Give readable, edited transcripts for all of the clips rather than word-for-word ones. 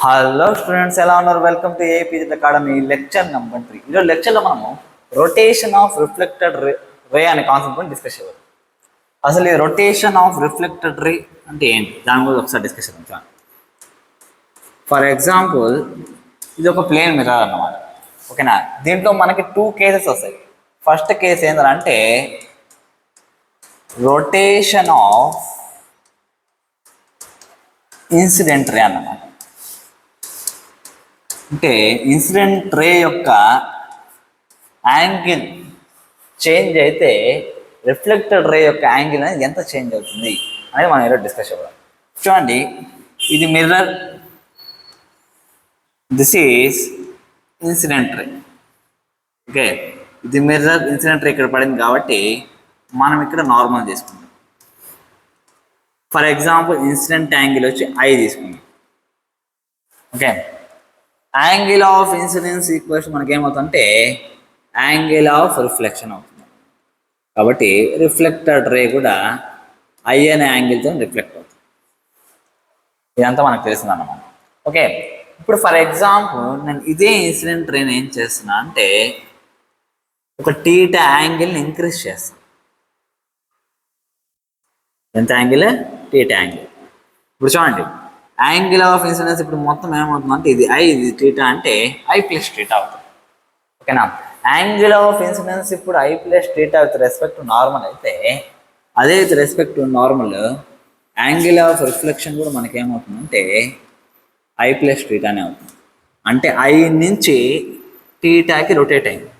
Hello students, ఎలా ఉన్నారు? Welcome to AP academy lecture number 3. ఈరోజు లెక్చర్లో మనము రొటేషన్ ఆఫ్ రిఫ్లెక్టెడ్ రే అనే కాన్సెప్ట్ గురించి డిస్కస్ చేయాలి. అసలు ఈ రొటేషన్ ఆఫ్ రిఫ్లెక్టెడ్ రే అంటే ఏంటి, దాని గురించి ఒకసారి డిస్కస్ చేద్దాం. ఫర్ ఎగ్జాంపుల్, ఇది ఒక ప్లేన్ మిర్రర్ అన్నమాట. ఓకేనా? దీంట్లో మనకి 2 కేసెస్ వస్తాయి. ఫస్ట్ కేసు ఏంటంటే రొటేషన్ ఆఫ్ ఇన్సిడెంట్ రే అన్నమాట. అంటే ఇన్సిడెంట్ రే యొక్క యాంగిల్ చేంజ్ అయితే రిఫ్లెక్టెడ్ రే యొక్క యాంగిల్ అనేది ఎంత చేంజ్ అవుతుంది అనేది మనం ఈరోజు డిస్కస్ చేద్దాం. చూడండి, ఇది mirror, this is incident ray. Okay, ఇది మిర్రర్, ఇన్సిడెంట్ రే ఇక్కడ పడింది కాబట్టి మనం ఇక్కడ నార్మల్ తీసుకుంటాం. ఫర్ ఎగ్జాంపుల్, ఇన్సిడెంట్ యాంగిల్ వచ్చి ఐ తీసుకుంటాం. Okay, angle of incidence equals మనకి ఏమవుతుందంటే యాంగిల్ ఆఫ్ రిఫ్లెక్షన్ అవుతుంది. కాబట్టి రిఫ్లెక్టెడ్ రే కూడా ఐ అనే యాంగిల్తో రిఫ్లెక్ట్ అవుతుంది. ఇదంతా మనకు తెలిసిందన్నమాట. ఓకే, ఇప్పుడు ఫర్ ఎగ్జాంపుల్ నేను ఇదే ఇన్సిడెంట్ రేని ఏం చేస్తున్నా అంటే ఒక టీటా యాంగిల్ని ఇంక్రీజ్ చేస్తాను. ఎంత యాంగిల్? Theta angle. ఇప్పుడు చూడండి, యాంగిల్ ఆఫ్ ఇన్సిడెన్స్ ఇప్పుడు మొత్తం ఏమవుతుందంటే ఇది ఐ, ఇది టీటా అంటే ఐ ప్లస్ టీటా అవుతుంది. ఓకేనా? యాంగిల్ ఆఫ్ ఇన్సిడెన్స్ ఇప్పుడు I plus theta with respect to normal అయితే, అదే with respect to normal angle of reflection కూడా మనకి ఏమవుతుందంటే ఐ ప్లస్ టీటానే అవుతుంది. అంటే ఐ నుంచి టీటాకి రొటేట్ అయింది.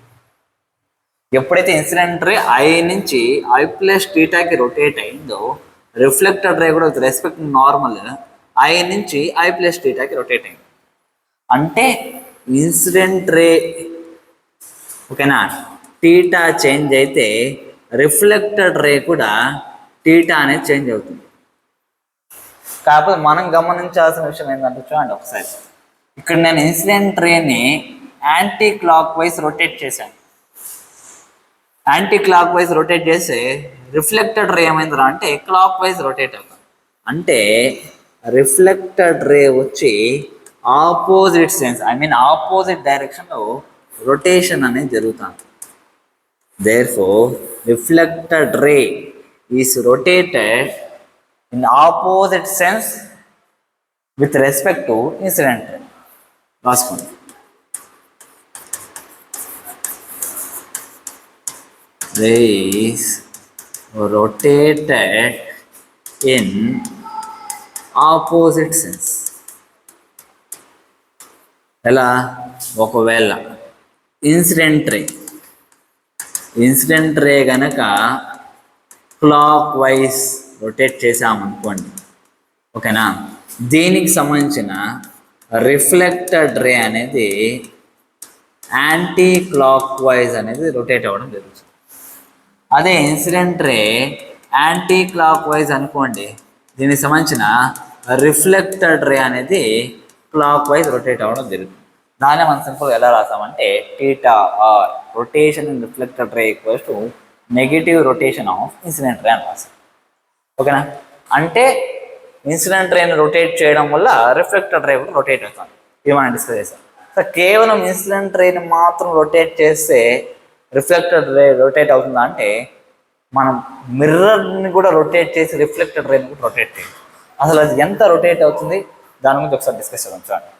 ఎప్పుడైతే ఇన్సిడెంట్ రే ఐ నుంచి ఐ ప్లస్ టీటాకి రొటేట్ అయిందో, రిఫ్లెక్టెడ్ రే కూడా with respect to normal I నుంచి ఐ ప్లస్ టీటాకి రొటేట్ అయింది. అంటే ఇన్సిడెంట్ రే, ఓకేనా, టీటా చేంజ్ అయితే రిఫ్లెక్టెడ్ రే కూడా టీటా అనేది చేంజ్ అవుతుంది. కాకపోతే మనం గమనించాల్సిన విషయం ఏంటంటే, చూడండి ఒకసారి, ఇక్కడ నేను ఇన్సిడెంట్ రేని యాంటీ క్లాక్ వైజ్ రొటేట్ చేశాను. యాంటీ క్లాక్ వైజ్ రొటేట్ చేస్తే రిఫ్లెక్టెడ్ రే ఏమైందిరా అంటే క్లాక్ వైజ్ రొటేట్ అవుతుంది. అంటే రిఫ్లెక్టెడ్ రే వచ్చి opposite sense, I mean opposite డైరెక్షన్లో రొటేషన్ అనేది జరుగుతుంది. Therefore reflected ray is rotated in opposite sense with respect to incident ray. రాసుకోండి, రే is rotated in opposite sense. ఎలా? ఒకవేళ ఇన్సిడెంట్ రే కనుక క్లాక్ వైజ్ రొటేట్ చేసామనుకోండి, ఓకేనా, దీనికి సంబంధించిన రిఫ్లెక్టెడ్ రే అనేది యాంటీ క్లాక్ వైజ్ అనేది రొటేట్ అవ్వడం జరుగుతుంది. అదే incident ray anti clock wise అనుకోండి, దీనికి సంబంధించిన రిఫ్లెక్టెడ్ రే అనేది క్లాక్ వైజ్ రొటేట్ అవ్వడం జరుగుతుంది. దాన్ని మనం సింపుల్గా ఎలా రాసామంటే theta R rotation in reflected ray equals to negative rotation of incident ray అని రాసాం. ఓకేనా? అంటే ఇన్సిడెంట్ రేని రొటేట్ చేయడం వల్ల రిఫ్లెక్టెడ్ రే కూడా రొటేట్ అవుతుంది. ఇది మనం డిస్కస్ చేసాం. సో కేవలం ఇన్సిడెంట్ రేని మాత్రం రొటేట్ చేస్తే రిఫ్లెక్టెడ్ రే రొటేట్ అవుతుందా అంటే, మనం మిర్రర్ని కూడా రొటేట్ చేసి రిఫ్లెక్టెడ్ రేని కూడా రొటేట్ చేయాలి. అసలు అది ఎంత రొటేట్ అవుతుంది దాని గురించి ఒకసారి డిస్కస్ చేద్దాం. చూడండి,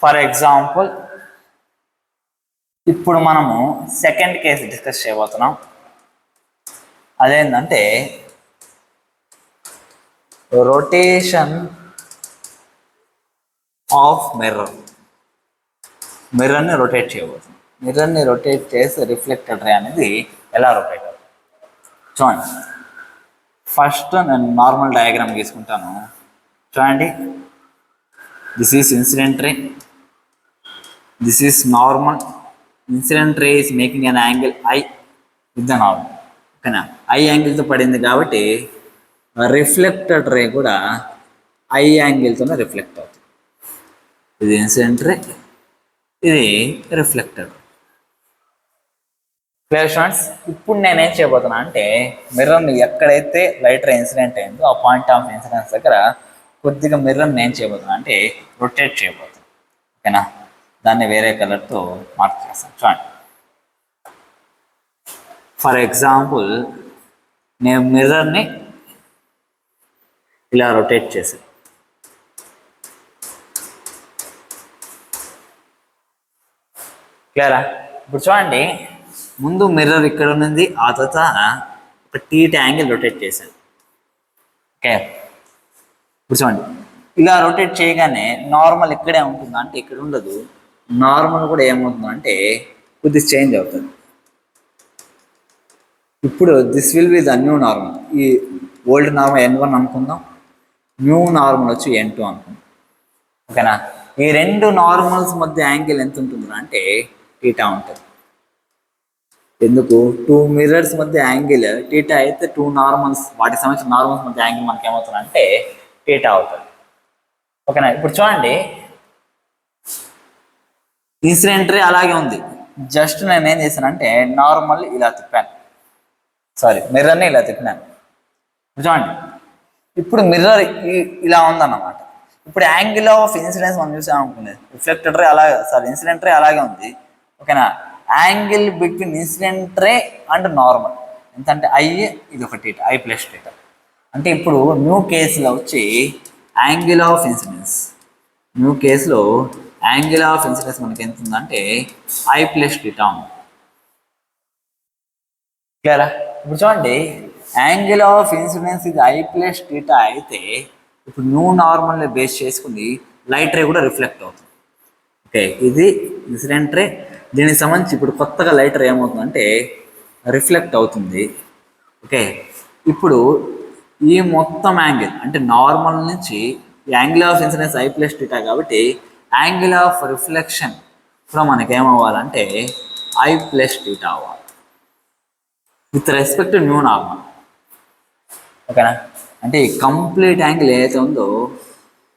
ఫర్ ఎగ్జాంపుల్ ఇప్పుడు మనము సెకండ్ కేసు డిస్కస్ చేయబోతున్నాం. అదేంటంటే రొటేషన్ ఆఫ్ మిర్రర్ని రొటేట్ చేయబోతుంది. మిర్రర్ని రొటేట్ చేసి రిఫ్లెక్టెడ్ రే అనేది ఎలా రొటేట్ అవుతుంది చూడండి. ఫస్ట్ నేను నార్మల్ డయాగ్రామ్ తీసుకుంటాను. చూడండి, this is incident ray, this is normal. Incident ray is making an angle I with the normal. ఓకేనా? ఐ యాంగిల్తో పడింది కాబట్టి రిఫ్లెక్టెడ్ రే కూడా ఐ యాంగిల్తోనే రిఫ్లెక్ట్ అవుతుంది. ఇది ఇన్సిడెంట్ రే, ఇది రిఫ్లెక్టెడ్. Clear students? ఇప్పుడు నేనేం చేయబోతున్నా అంటే మిర్రర్ని ఎక్కడైతే లైట్ రే ఇన్సిడెంట్ అయిందో ఆ పాయింట్ ఆఫ్ ఇన్సిడెన్స్ దగ్గర కొద్దిగా మిర్రర్ని ఏం చేయబోతున్నా అంటే రొటేట్ చేయబోతున్నాను. ఓకేనా, దాన్ని వేరే కలర్తో మార్క్ చేస్తాను. చూడండి, ఫర్ ఎగ్జాంపుల్ నేను మిర్రర్ని ఇలా రొటేట్ చేశాను. క్లియరా? ఇప్పుడు చూడండి, ముందు మిర్రర్ ఇక్కడ ఉంది, ఆ తర్వాత ఒక టీట్ యాంగిల్ రొటేట్ చేశాను. ఓకే, ఇప్పుడు చూడండి, ఇలా రొటేట్ చేయగానే నార్మల్ ఇక్కడే ఉంటుందా అంటే ఇక్కడ ఉండదు. నార్మల్ కూడా ఏమవుతుందంటే కొద్దిగా చేంజ్ అవుతుంది. ఇప్పుడు this will be the new normal. ఈ ఓల్డ్ నార్మల్ N1 అనుకుందాం, న్యూ నార్మల్ వచ్చి N2 అనుకుందాం. ఓకేనా, ఈ రెండు నార్మల్స్ మధ్య యాంగిల్ ఎంత ఉంటుంది అంటే టీటా ఉంటుంది. ఎందుకు? టూ మిర్రర్స్ మధ్య యాంగిల్ టీటా అయితే టూ నార్మల్స్, వాటికి సంబంధించిన నార్మల్స్ మధ్య యాంగిల్ మనకి ఏమవుతుంది అంటే టీటా అవుతుంది. ఓకేనా, ఇప్పుడు చూడండి, ఇన్సిడెంట్ రే అలాగే ఉంది. జస్ట్ నేను ఏం చేశానంటే నార్మల్ ఇలా తిప్పాను, మిర్రర్ని ఇలా తిప్పినాను. చూడండి, ఇప్పుడు మిర్రర్ ఇలా ఉందన్నమాట. ఇప్పుడు యాంగిల్ ఆఫ్ ఇన్సిడెన్స్ మనం చూసాం అనుకునేది, రిఫ్లెక్టెడ్ రే అలాగే, ఇన్సిడెంట్ రే అలాగే ఉంది. ఓకేనా, angle between incident ray and normal ఎంత అంటే ఐ, ఇది ఒక టీటా, I ప్లస్ టీటా. అంటే ఇప్పుడు న్యూ కేసులో వచ్చి యాంగిల్ ఆఫ్ ఇన్సిడెన్స్, న్యూ కేసులో యాంగిల్ ఆఫ్ ఇన్సిడెన్స్ మనకి ఎంత ఉందంటే I ప్లస్ టీటా ఉంది. క్లియరా? ఇప్పుడు చూడండి, యాంగిల్ ఆఫ్ ఇన్సిడెన్స్ ఇది I ప్లస్ టీటా అయితే ఇప్పుడు న్యూ నార్మల్ని బేస్ చేసుకుని లైట్ రే కూడా రిఫ్లెక్ట్ అవుతుంది. ఓకే, ఇది ఇన్సిడెంట్ రే. దీనికి సంబంధించి ఇప్పుడు కొత్తగా లైట్ రే ఏమవుతుందంటే రిఫ్లెక్ట్ అవుతుంది. ఓకే, ఇప్పుడు ఈ మొత్తం యాంగిల్ అంటే నార్మల్ నుంచి angle of incidence I plus theta కాబట్టి యాంగిల్ ఆఫ్ రిఫ్లెక్షన్ కూడా మనకి ఏమవ్వాలంటే I ప్లస్ టీటా అవ్వాలి with respect to new normal. ఓకేనా, అంటే ఈ కంప్లీట్ యాంగిల్ ఏదైతే ఉందో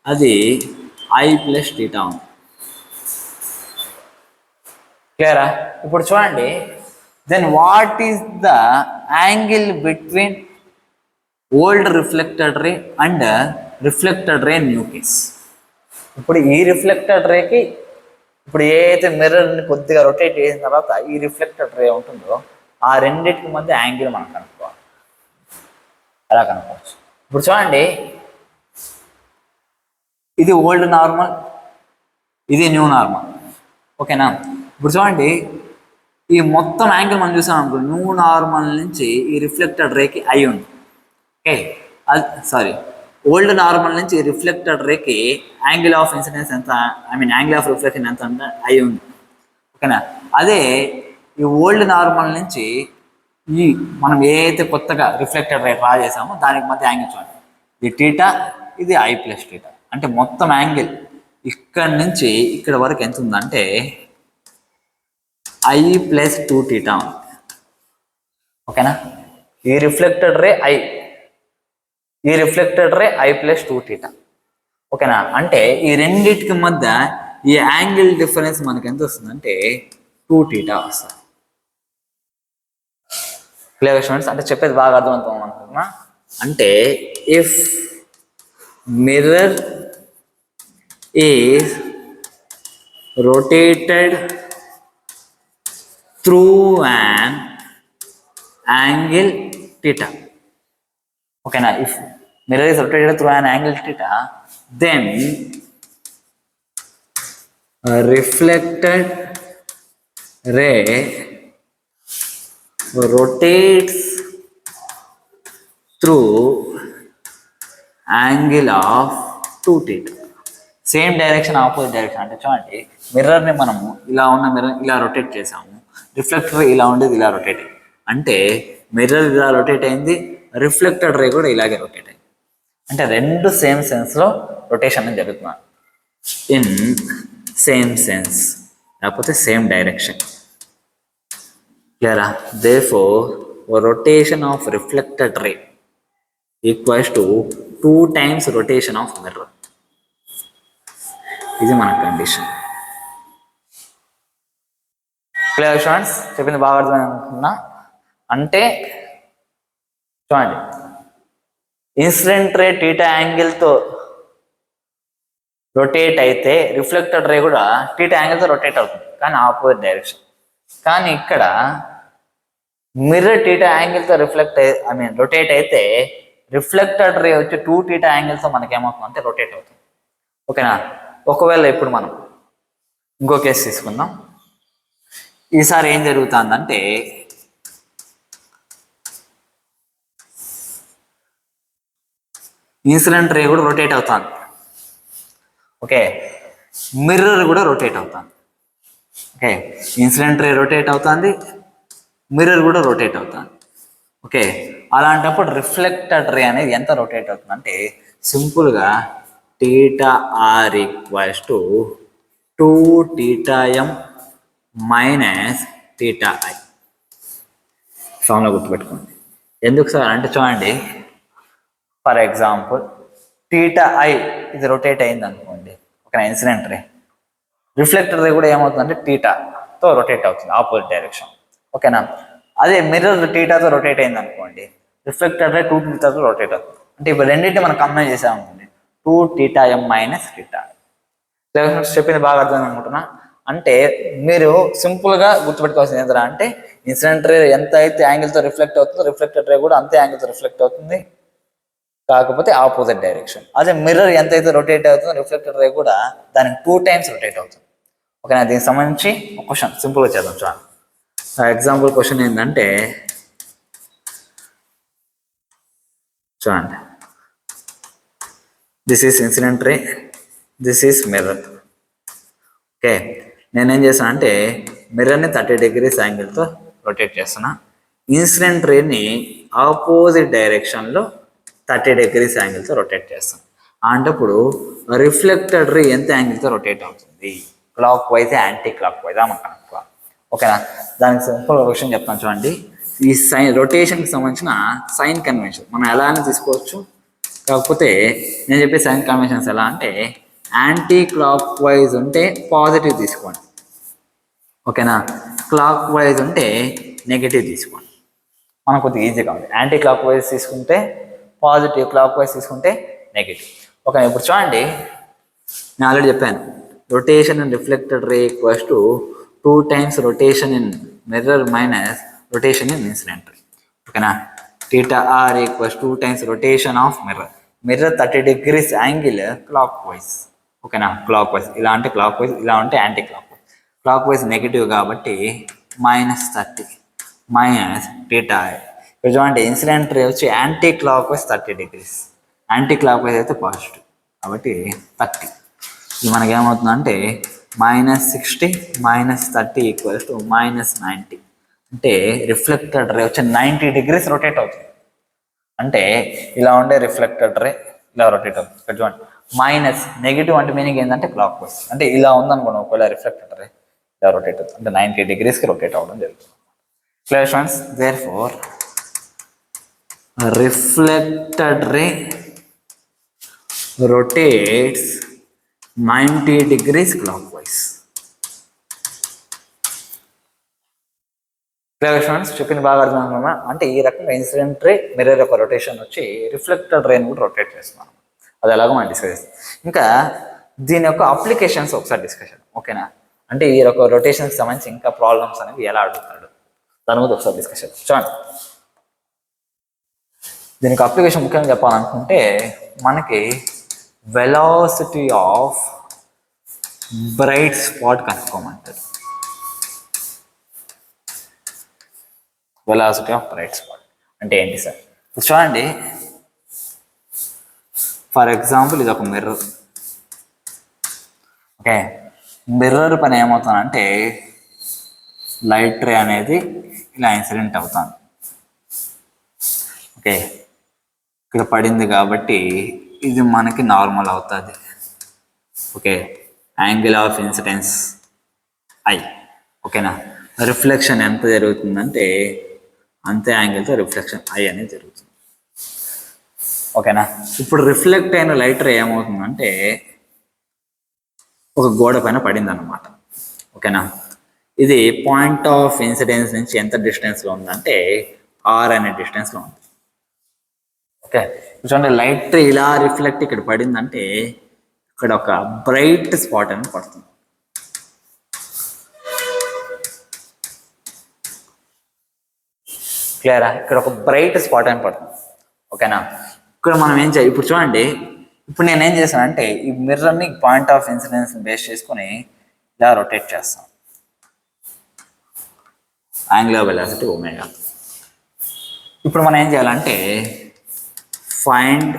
అది I ప్లస్ టీటా ఉంది. క్లియరా? ఇప్పుడు చూడండి, then what is the angle between old reflected ray and reflected ray new case. ఇప్పుడు ఈ రిఫ్లెక్టెడ్ రేకి ఇప్పుడు ఏదైతే మిర్రర్ని కొద్దిగా రొటేట్ చేసిన తర్వాత ఈ రిఫ్లెక్టెడ్ రే ఉంటుందో ఆ రెండింటికి మధ్య యాంగిల్ మనం కనుక్కోవాలి. ఎలా కనుక్కోవచ్చు? ఇప్పుడు చూడండి, ఇది ఓల్డ్ నార్మల్, ఇది న్యూ నార్మల్. ఓకేనా, ఇప్పుడు చూడండి, ఈ మొత్తం యాంగిల్ మనం చూసాం అనుకో, న్యూ నార్మల్ నుంచి ఈ రిఫ్లెక్టెడ్ రేకి I ఉంది. ఓకే, అది ఓల్డ్ నార్మల్ నుంచి reflected Reiki angle of incidence ఎంత, యాంగిల్ ఆఫ్ రిఫ్లెక్షన్ ఎంత అంటే I ఉంది. ఓకేనా, అదే ఈ ఓల్డ్ నార్మల్ నుంచి ఈ మనం ఏదైతే కొత్తగా రిఫ్లెక్టెడ్ రే డ్రా చేసామో దానికి మధ్య యాంగిల్ చూడండి, ఇది టీటా, ఇది I ప్లస్ టీటా. అంటే మొత్తం యాంగిల్ ఇక్కడ నుంచి ఇక్కడ వరకు ఎంత ఉందంటే I ప్లస్ 2 టీటా ఉంది. ఓకేనా, ఈ రిఫ్లెక్టెడ్ రే I, ఈ reflected ray I plus 2 theta. ఓకేనా, అంటే ఈ రెండింటికి మధ్య ఈ యాంగిల్ డిఫరెన్స్ మనకి ఎంత వస్తుందంటే 2 టీటా వస్తుంది. Clear students? అంటే చెప్పేది బాగా అర్థమవుతాం అనుకుంటున్నా. అంటే if mirror is rotated through an angle theta. ఓకేనా, if mirror is rotated through an angle theta, then reflected ray rotates through angle of 2 theta. Same direction, opposite direction. అంటే చూడండి, మిర్రర్ని మనము ఇలా ఉన్న మిర్రర్ ఇలా రొటేట్ చేసాము, రిఫ్లెక్టర్ ఇలా ఉండేది ఇలా రొటేట్ అయింది. అంటే మిర్రర్ ఇలా రొటేట్ అయింది, రిఫ్లెక్టెడ్ రే కూడా ఇలాగే రొటేట్ అయింది. అంటే రెండు సేమ్ సెన్స్లో రొటేషన్ జరుగుతున్నాయి, ఇన్ సేమ్ సెన్స్, లేకపోతే సేమ్ డైరెక్షన్. క్లియరా? Therefore rotation of reflected ray equals to 2 times rotation of mirror. ఇది మన కండిషన్. Clear students? చెప్పింది బాగా అర్థమైంది అనుకున్నా. అంటే చూడండి, ఇన్సిడెంట్ రే టీటా యాంగిల్తో రొటేట్ అయితే రిఫ్లెక్టెడ్ రే కూడా టీటా యాంగిల్తో రొటేట్ అవుతుంది, కానీ ఆపోజిట్ డైరెక్షన్. కానీ ఇక్కడ మిర్రర్ టీటా యాంగిల్తో రొటేట్ అయితే రిఫ్లెక్టెడ్ రే వచ్చి 2 టీటా యాంగిల్తో మనకేమవుతుంది అంటే రొటేట్ అవుతుంది. ఓకేనా. ఒకవేళ ఇప్పుడు మనం ఇంకో కేసు తీసుకుందాం. ఈసారి ఏం జరుగుతుందంటే ఇన్సిడెంట్ రే కూడా రొటేట్ అవుతుంది. ఓకే, మిర్రర్ కూడా రొటేట్ అవుతుంది. ఓకే, ఇన్సిడెంట్ రే రొటేట్ అవుతుంది, మిర్రర్ కూడా రొటేట్ అవుతుంది. ఓకే, అలాంటప్పుడు రిఫ్లెక్టెడ్ రే అనేది ఎంత రొటేట్ అవుతుంది అంటే సింపుల్గా theta are equals to 2 theta m minus theta i. ఫామ్లో గుర్తుపెట్టుకోండి. ఎందుకు సార్ అంటే చూడండి, ఫర్ ఎగ్జాంపుల్ టీటా ఐ ఇది రొటేట్ అయింది అనుకోండి, ఒక ఇన్సిడెంట్ రే. రిఫ్లెక్టర్ రే కూడా ఏమవుతుందంటే టీటాతో రొటేట్ అవుతుంది, ఆపోజిట్ డైరెక్షన్. ఓకేనా. అదే మిర్రర్ టీటాతో రొటేట్ అయింది అనుకోండి, రిఫ్లెక్టర్ రే 2 టీటాతో రొటేట్ అవుతుంది. అంటే ఇప్పుడు రెండింటిని మనం కంబైన్ చేసామనుకోండి, 2 టీటా ఎం మైనస్ టీటా. చెప్పింది బాగా అర్థం అనుకుంటున్నా. అంటే మీరు సింపుల్గా గుర్తుపెట్టుకోవాల్సింది ఏంటంటే అంటే ఇన్సిడెంట్ రే ఎంత అయితే యాంగిల్తో రిఫ్లెక్ట్ అవుతుందో రిఫ్లెక్టెడ్ రే కూడా అంతే యాంగిల్తో రిఫ్లెక్ట్ అవుతుంది, కాకపోతే ఆపోజిట్ డైరెక్షన్. అదే మిర్రర్ ఎంతైతే రొటేట్ అవుతుందో రిఫ్లెక్టెడ్ రే కూడా దానికి 2 టైమ్స్ రొటేట్ అవుతుంది. ఓకేనా. దీనికి సంబంధించి ఒక క్వశ్చన్ సింపుల్గా చేద్దాం. చూడండి, ఎగ్జాంపుల్ క్వశ్చన్ ఏంటంటే చూడండి, this is incident ray, this is mirror. Okay, నేనేం చేస్తాను అంటే మిర్రర్ని 30 degrees యాంగిల్తో రొటేట్ చేస్తున్నా, ఇన్సిడెంట్ రేని ఆపోజిట్ డైరెక్షన్లో 30 degrees యాంగిల్తో రొటేట్ చేస్తాను. అంటప్పుడు రిఫ్లెక్టెడ్ రే ఎంత యాంగిల్తో రొటేట్ అవుతుంది, clock wise anti clock wise మనం కనుక్కోవాలి. ఓకేనా. దానికి సింపుల్ క్వశ్చన్ చెప్తాను చూడండి. ఈ రొటేషన్కి సంబంధించిన సైన్ కన్వెన్షన్ మనం ఎలా అని తీసుకోవచ్చు, కాకపోతే నేను చెప్పే సైన్ కన్వెన్షన్స్ ఎలా అంటే యాంటీ క్లాక్ వైజ్ ఉంటే పాజిటివ్ తీసుకోండి. ఓకేనా. క్లాక్ వైజ్ ఉంటే నెగిటివ్ తీసుకోండి. మనకు కొద్దిగా ఈజీగా ఉంది. యాంటీ క్లాక్ వైజ్ తీసుకుంటే పాజిటివ్, క్లాక్ వైజ్ తీసుకుంటే నెగిటివ్. ఓకే, ఇప్పుడు చూడండి, నేను ఆల్రెడీ చెప్పాను rotation in reflected ray equals to 2 times rotation in mirror minus rotation in incident ray. ఓకేనా. Theta are equals 2 times rotation of mirror. Mirror 30 degrees angle clockwise. ఓకేనా. Clockwise ఇలా అంటే clockwise, ఇలా ఉంటే anticlockwise. Clockwise negative కాబట్టి -30 minus theta I. ఇప్పుడు చూడండి, incident ray వచ్చి anti clock wise 30 degrees, anti clock wise అయితే పాజిటివ్ కాబట్టి 30. ఇది మనకేమవుతుందంటే -60 -30 ఈక్వల్స్ టు -90. అంటే రిఫ్లెక్టెడ్ రే వచ్చి 90 degrees రొటేట్ అవుతుంది. అంటే ఇలా ఉండే రిఫ్లెక్టెడ్ రే ఇలా రొటేట్ అవుతుంది. ఇక్కడ చూడండి, మైనస్ నెగిటివ్ అంటే మీనింగ్ ఏంటంటే క్లాక్ వైజ్. అంటే ఇలా ఉందనుకోండి, ఒకవేళ రిఫ్లెక్టెడ్ రే ఇలా రొటేట్ అవుతుంది, అంటే 90 degreesకి రొటేట్ అవ్వడం జరుగుతుంది. Clear friends. Therefore reflected ray rotates 90 degrees clockwise. Friends, చెప్పింది బాగా అర్థం అవుతుందా? అంటే ఈ రకంగా ఇన్సిడెంట్ రే మిర్రర్ యొక్క రొటేషన్ వచ్చి రిఫ్లెక్టెడ్ రేని కూడా రొటేట్ చేస్తున్నాం. అది ఎలాగో మనం డిస్కస్ చేస్తాం. ఇంకా దీని యొక్క అప్లికేషన్స్ ఒకసారి డిస్కషన్. ఓకేనా. అంటే ఈ యొక్క రొటేషన్కి సంబంధించి ఇంకా ప్రాబ్లమ్స్ అనేవి ఎలా అడుగుతాడు దాని మీద ఒకసారి డిస్కషన్ చూడండి. దీనికి అప్లికేషన్ ముఖ్యంగా చెప్పాలనుకుంటే మనకి వెలాసిటీ ఆఫ్ బ్రైట్ స్పాట్ కనుక్కోమంటారు. వెలాసిటీ ఆఫ్ బ్రైట్ స్పాట్ అంటే ఏంటి సార్? చూడండి, ఫర్ ఎగ్జాంపుల్ ఇది ఒక మిర్రర్. ఓకే, మిర్రర్ పని ఏమవుతుందంటే లైట్ రే అనేది ఇలా ఇన్సిడెంట్ అవుతుంది. ఓకే, ఇక్కడ పడింది కాబట్టి ఇది మనకి నార్మల్ అవుతుంది. Okay, angle of incidence I. ఓకేనా. రిఫ్లెక్షన్ ఎంత జరుగుతుందంటే అంతే యాంగిల్తో రిఫ్లెక్షన్ ఐ అనేది జరుగుతుంది. ఓకేనా. ఇప్పుడు రిఫ్లెక్ట్ అయిన లైట్ రే ఏమవుతుందంటే ఒక గోడ పైన పడింది అన్నమాట. ఓకేనా. ఇది పాయింట్ ఆఫ్ ఇన్సిడెన్స్ నుంచి ఎంత డిస్టెన్స్లో ఉందంటే ఆర్ అనే డిస్టెన్స్లో ఉంది. ఓకే, చూడండి, లైట్ ఇలా రిఫ్లెక్ట్ ఇక్కడ పడిందంటే ఇక్కడ ఒక బ్రైట్ స్పాట్ అని పడుతుంది. క్లియరా? ఇక్కడ ఒక బ్రైట్ స్పాట్ అని పడుతుంది. ఓకేనా? ఇక్కడ మనం ఏం చేయాలి ఇప్పుడు చూడండి. ఇప్పుడు నేను ఏం చేశానంటే ఈ మిర్రర్ని పాయింట్ ఆఫ్ ఇన్సిడెన్స్ బేస్ చేసుకుని ఇలా రొటేట్ చేస్తాను. Angular velocity omega. ఇప్పుడు మనం ఏం చేయాలంటే find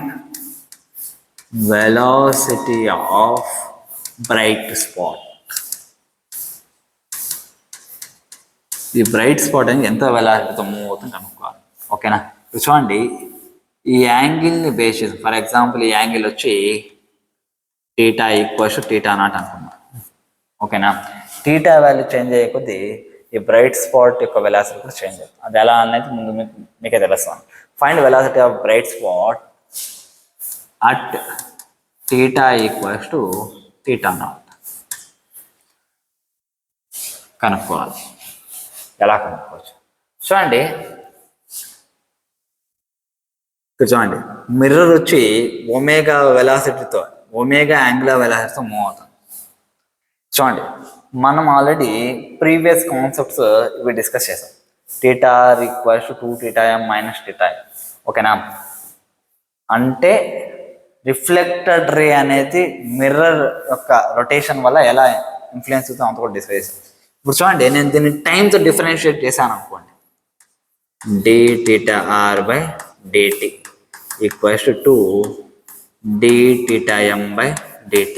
velocity of bright spot. ఈ బ్రైట్ స్పాట్ అని ఎంత వెలాసిటీతో మూవ్ అవుతుంది కనుక్కోవాలి. ఓకేనా? ఇప్పుడు చూడండి, ఈ యాంగిల్ని బేస్ చేసి ఫర్ ఎగ్జాంపుల్ ఈ యాంగిల్ వచ్చి టీటా ఈక్వల్స్ టీటా నాట్ అనుకున్నాం. ఓకేనా? టీటా వాల్యూ చేంజ్ అయ్యే కొద్దీ ఈ బ్రైట్ స్పాట్ యొక్క వెలాసిటీ కూడా చేంజ్ అవుతుంది. అది ఎలా అనేది ముందు మీకే తెలుస్తాను. Find velocity of bright spot at theta equals to theta naught కనుక్కోవాలి. ఎలా కనుక్కోవచ్చు చూడండి. ఇక్కడ చూడండి, మిర్రర్ వచ్చి ఒమేగా వెలాసిటీతో ఒమేగా యాంగులర్ వెలాసిటీతో మూవ్ అవుతుంది. చూడండి, మనం ఆల్రెడీ ప్రీవియస్ కాన్సెప్ట్స్ ఇవి డిస్కస్ చేసాం. Theta equals to 2θm minus theta. ఓకేనా? అంటే రిఫ్లెక్టెడ్ రే అనేది మిర్రర్ యొక్క రొటేషన్ వల్ల ఎలా ఇన్ఫ్లుయెన్స్ అవుతుందో అంత కూడా డిస్కస్ చేసాం. ఇప్పుడు చూడండి, నేను దీన్ని టైంతో డిఫరెన్షియేట్ చేశాను అనుకోండి. dθr/dt ఈక్వల్స్ టు dθm/dt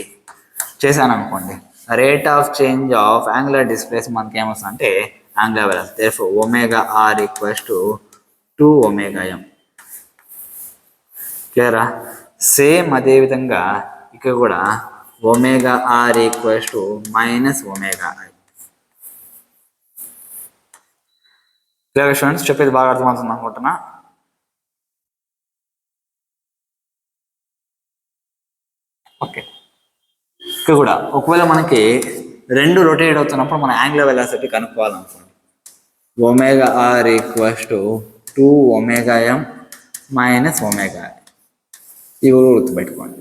చేశాను అనుకోండి. Rate of change of angular displace మనకి ఏమొస్తుంది అంటే angular velocity. Therefore omega R equals to 2ωm. క్లియరా? సేమ్ అదేవిధంగా ఇక్కడ కూడా omega R equals to minus omega I. Clear students? చెప్పేది బాగా అర్థమవుతుంది అనుకుంటున్నా. ఓకే, ఇక్కడ కూడా ఒకవేళ మనకి రెండు రొటేట్ అవుతున్నప్పుడు మన యాంగులర్ వెలాసిటీ కనుక్కోవాలనుకోండి. Omega R equals to 2ωm minus omega I. ఇవి కూడా గుర్తుపెట్టుకోండి.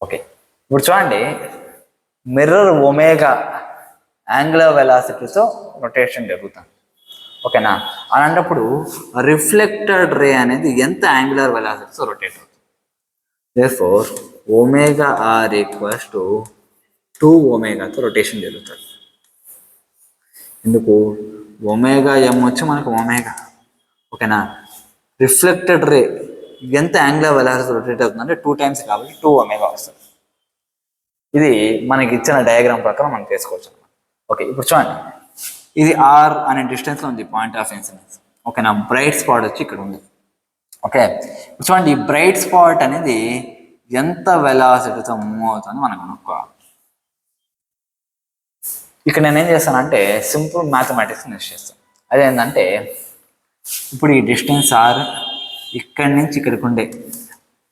ఓకే, ఇప్పుడు చూడండి, మిర్రర్ ఒమేగా యాంగులర్ వెలాసిటీతో రొటేషన్ జరుగుతుంది. ఓకేనా? అలాంటప్పుడు రిఫ్లెక్టెడ్ రే అనేది ఎంత యాంగులర్ వెలాసిటీతో రొటేట్ అవుతుంది. Therefore omega R equals to 2ωతో రొటేషన్ జరుగుతుంది. ఎందుకు? ఒమేగా ఎం వచ్చి మనకు ఒమేగా. ఓకేనా? రిఫ్లెక్టెడ్ రే ఎంత యాంగులర్ వెలాసిటీ రొటేట్ అవుతుంది అంటే 2 టైమ్స్ కాబట్టి 2ω వస్తుంది. ఇది మనకి ఇచ్చిన డయాగ్రామ్ ప్రకారం మనం చేసుకోవచ్చు. ఓకే, ఇప్పుడు చూడండి, ఇది ఆర్ అనే డిస్టెన్స్లో ఉంది పాయింట్ ఆఫ్ ఇన్సిడెన్స్. ఓకేనా? బ్రైట్ స్పాట్ వచ్చి ఇక్కడ ఉంది. ఓకే, ఇప్పుడు చూడండి, ఈ బ్రైట్ స్పాట్ అనేది ఎంత వెలాసిటీతో మూవ్ అవుతుందని మనం కనుక్కోవాలి. ఇక్కడ నేను ఏం చేస్తానంటే సింపుల్ మ్యాథమెటిక్స్ యూస్ చేస్తాను. అదేంటంటే ఇప్పుడు ఈ డిస్టెన్స్ ఆర్ ఇక్కడి నుంచి ఇక్కడికి ఉండే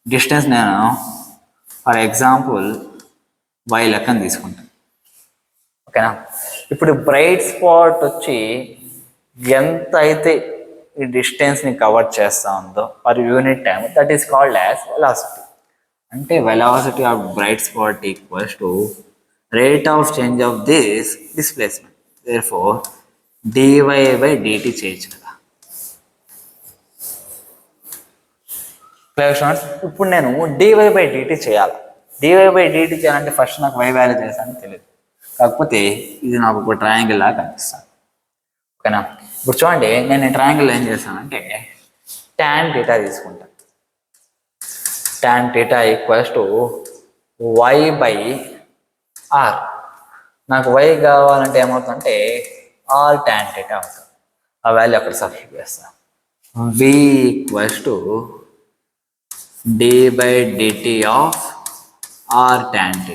డిస్టెన్స్ నేను ఫర్ ఎగ్జాంపుల్ y లెక్కన తీసుకుంటాను. ఓకేనా? ఇప్పుడు బ్రైట్ స్పాట్ వచ్చి ఎంత అయితే ఈ డిస్టెన్స్ని కవర్ చేస్తూ ఉందో per unit time, that is called as velocity. అంటే velocity of bright spot equals to rate of change of this displacement. Therefore dy/dt చేయొచ్చు కదా. ఇప్పుడు నేను dy/dt చేయాలి. dy/dt చేయాలంటే ఫస్ట్ నాకు y వాల్యూ చేస్తానని తెలియదు. కాకపోతే ఇది నాకు ఒక ట్రయాంగిల్ లాగా కనిపిస్తాను. ఓకేనా? ఇప్పుడు చూడండి, నేను ఈ ట్రయాంగిల్ ఏం చేస్తానంటే tan θ తీసుకుంటాను. tan θ equals to y/r. నాకు y కావాలంటే ఏమవుతుందంటే r tan θ అవుతుంది. ఆ వాల్యూ అక్కడ సబ్స్టిట్యూట్ చేస్తాను. v equals to d/dt of r tan θ.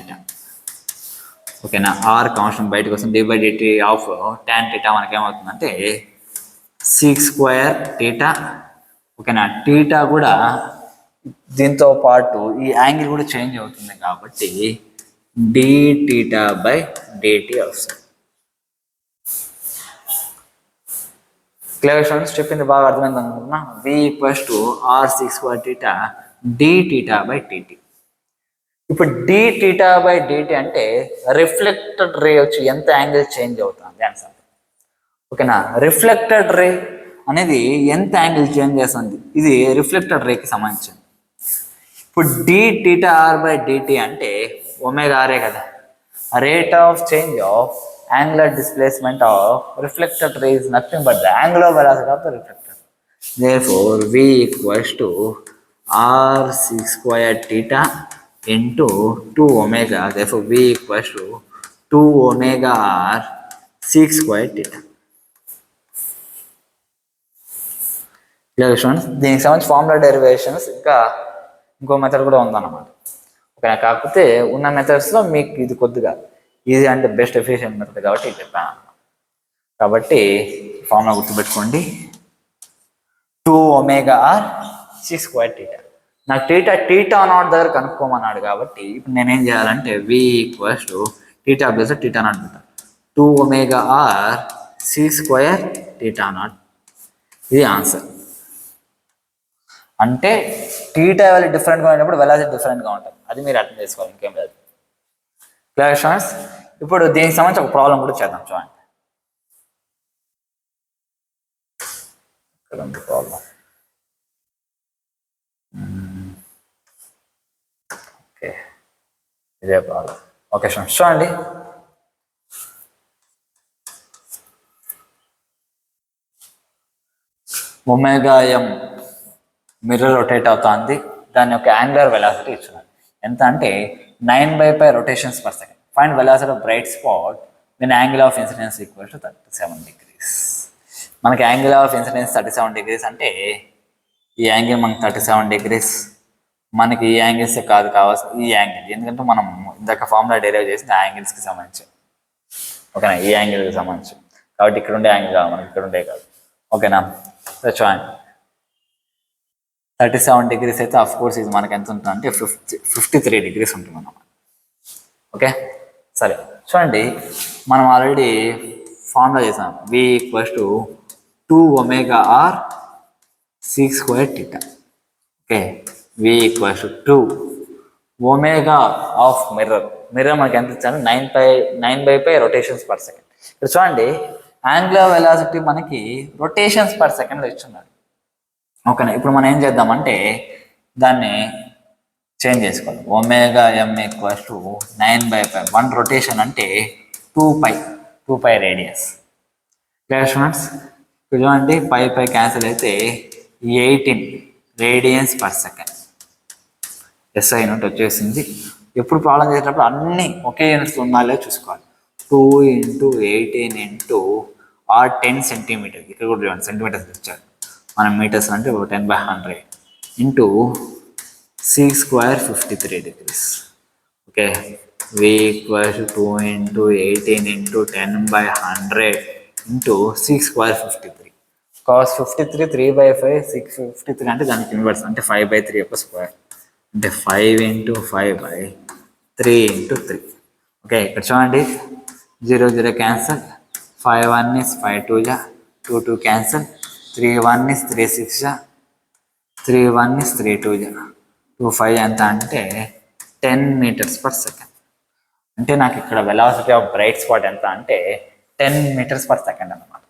ఓకేనా? r కాన్స్టెంట్ బయటకు వస్తుంది. d/dt ఆఫ్ tan θ మనకి ఏమవుతుందంటే sec²θ. ఓకేనా? θ కూడా దీంతో పాటు ఈ యాంగిల్ కూడా చేంజ్ అవుతుంది కాబట్టి dθ/dt వస్తుంది. Clear students? చెప్పింది బాగా అర్థమైంది అనుకుంటున్నా. v equals to r sec²θ d theta by dt. ఇప్పుడు డి టీటా బై డిటి అంటే రిఫ్లెక్టెడ్ రే వచ్చి ఎంత యాంగిల్ చేంజ్ అవుతుంది ఆన్సర్. ఓకేనా, రిఫ్లెక్టెడ్ రే అనేది ఎంత యాంగిల్ చేంజ్ చేస్తుంది, ఇది రిఫ్లెక్టెడ్ రేకి సంబంధించింది. ఇప్పుడు d theta r by dt అంటే ఒమేగా ఆరే కదా. Rate of change of angular displacement of reflected ray is nothing but the angular velocity of the reflected. Therefore v equals to r sec square theta into 2 omega. Therefore v equals to 2 omega r sec square theta. దీనికి సంబంధించి formula derivations ఇంకా ఇంకో method కూడా ఉందన్నమాట. Okay, కాకపోతే ఉన్న మెథడ్స్లో మీకు ఇది కొద్దిగా ఈజీ అంటే బెస్ట్ ఎఫిషియెంట్ మెథడ్ కాబట్టి చెప్పాను అన్నమాట. కాబట్టి ఫార్ములా గుర్తుపెట్టుకోండి, 2 omega r sec square theta. నాకు టీటా నాట్ దగ్గర కనుక్కోమన్నాడు కాబట్టి ఇప్పుడు నేనేం చేయాలంటే v equals to theta plus theta naught పెట్టాను. 2 omega r sec square theta not, ఇది ఆన్సర్. అంటే టీటా వాల్యూ డిఫరెంట్గా ఉన్నప్పుడు వెలాసిటీ డిఫరెంట్గా ఉంటుంది, అది మీరు అర్థం చేసుకోవాలి, ఇంకేం లేదు. Clear students? ఇప్పుడు దీనికి సంబంధించి ఒక ప్రాబ్లం కూడా చేద్దాం. చూడండి, ప్రాబ్లం. ఓకే, ఇదే ప్రాబ్లం. ఓకే స్టూడెంట్స్ చూడండి, ఒమేగా ఎం మిర్రర్ రొటేట్ అవుతుంది, దాని యొక్క యాంగులర్ వెలాసిటీ ఇచ్చినారు ఎంత అంటే 9/π rotations per second. Find velocity of bright spot then angle of incidence equal to 37 degrees. మనకి యాంగిల్ ఆఫ్ ఇన్సిడెన్స్ 37 degrees అంటే ఈ యాంగిల్ మనకి 37 degrees, మనకి ఈ యాంగిల్స్ కాదు కావాల్సిన ఈ యాంగిల్, ఎందుకంటే మనం ఇందాక ఫార్ములా డెరైవ్ చేసిన యాంగిల్స్కి సంబంధించి. ఓకేనా, ఈ యాంగిల్కి సంబంధించి కాబట్టి ఇక్కడ ఉండే యాంగిల్ కాదు మనకి, ఇక్కడ ఉండే కాదు. ఓకేనా, చూడండి 37 degrees అయితే అఫ్ కోర్స్ ఇది మనకి ఎంత ఉంటుంది అంటే 53 degrees ఉంటుంది అన్నమాట. ఓకే సరే చూడండి, మనం ఆల్రెడీ ఫార్ములా చేసాం, v equals to 2 omega r sec square theta. Okay, v equals to 2 omega of mirror మనకి ఎంత ఇచ్చాను 9/π రొటేషన్స్ పర్ సెకండ్. ఇక్కడ చూడండి యాంగులర్ వెలాసిటీ మనకి రొటేషన్స్ పర్ సెకండ్లో ఇచ్చున్నాడు. ఓకేనా, ఇప్పుడు మనం ఏం చేద్దామంటే దాన్ని చేంజ్ చేసుకోవాలి. Omega M equals to 9/π, 1 rotation అంటే 2π రేడియస్. Clear students? ఇప్పుడు చూడండి పై క్యాన్సిల్ అయితే 18 radians per second. SI unit వచ్చేసింది. ఎప్పుడు ప్రాబ్లం చేసేటప్పుడు అన్నీ ఒకే యూనిట్స్ ఉండాలో చూసుకోవాలి. 2 × 18 × 10 సెంటీమీటర్, ఇక్కడ కూడా చూడండి సెంటీమీటర్స్ ఇచ్చారు, మనం మీటర్స్ అంటే 10/100 into sec square 53 degrees. Okay, v equals 2 × 18 × 10/100 into sec square 53. cos 53 3/5, 653 అంటే దానికి ఇన్వర్స్ అంటే 5/3 యొక్క స్క్వేర్ అంటే 5 × 5/3 × 3. ఓకే, ఇక్కడ చూడండి 0 0 cancel, 5 1 is 5 2 ja, 2 2 cancel, 3 1 is 3 6 ja, 3 1 is 3 2 ja, 2 5 ఎంత అంటే 10 meters per second. అంటే నాకు ఇక్కడ వెలాసిటీ ఆఫ్ బ్రైట్ స్పాట్ ఎంత అంటే 10 meters per second అన్నమాట.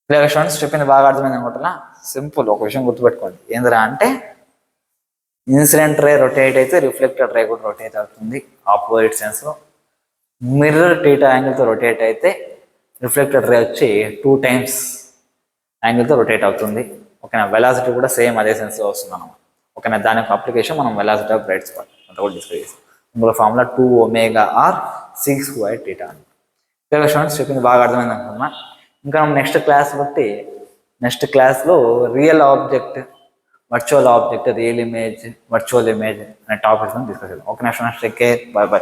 Clear students? చెప్పింది బాగా అర్థమైంది అనుకుంటున్నా. సింపుల్, ఒక విషయం గుర్తుపెట్టుకోండి, ఏందిరా అంటే ఇన్సిడెంట్ రే రొటేట్ అయితే రిఫ్లెక్టెడ్ రే కూడా రొటేట్ అవుతుంది ఆపోజిట్ సెన్స్లో. మిర్రర్ టీటా యాంగిల్తో రొటేట్ అయితే రిఫ్లెక్టెడ్ రే వచ్చి 2 times యాంగిల్తో రొటేట్ అవుతుంది. ఓకేనా, వెలాసిటీ కూడా సేమ్ అదే సెన్స్లో వస్తుంది అన్నమాట. ఓకేనా, దాని యొక్క అప్లికేషన్ మనం వెలాసిటీ ఆఫ్ బ్రైట్ స్పాట్ అంతా కూడా డిస్కస్ చేస్తాం. ఇందులో formula 2 omega r sec square theta అని. Clear students? చెప్పింది బాగా అర్థమైంది అనుకున్నా. ఇంకా నెక్స్ట్ క్లాస్లో real object, virtual object, real image, virtual image అనే టాపిక్స్ డిస్కస్ చేద్దాం. Okay students, take care, by by.